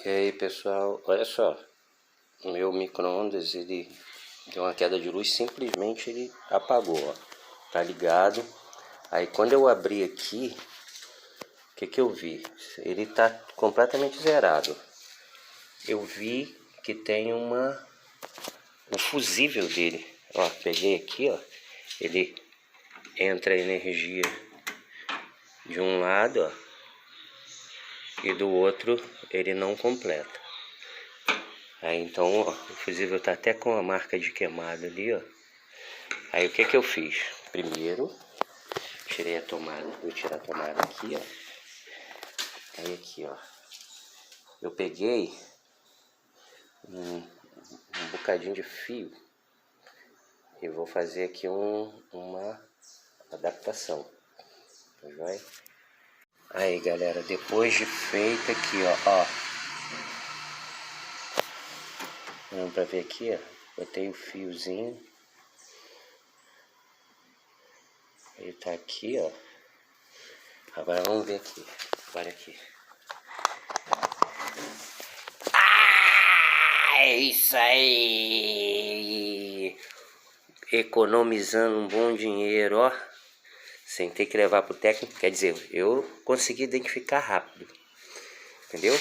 E aí pessoal, olha só, o meu micro-ondas ele deu uma queda de luz, simplesmente ele apagou, ó, tá ligado? Aí quando eu abri aqui, o que eu vi? Ele tá completamente zerado. Eu vi que tem o fusível dele, ó, peguei aqui, ó, ele entra a energia de um lado, ó, e do outro ele não completa. Aí então, ó, o fusível tá até com a marca de queimado ali, ó. Aí o que eu fiz? Primeiro, tirei a tomada, vou tirar a tomada aqui, ó. Aí aqui, ó, eu peguei um bocadinho de fio e vou fazer aqui uma adaptação, tá joia? Aí galera, depois de feito aqui, ó, dá pra ver aqui, ó, botei o fiozinho, ele tá aqui, ó. Agora vamos ver aqui, olha aqui. É isso aí! Economizando um bom dinheiro, ó. Sem ter que levar pro técnico. Quer dizer, eu consegui identificar rápido. Entendeu?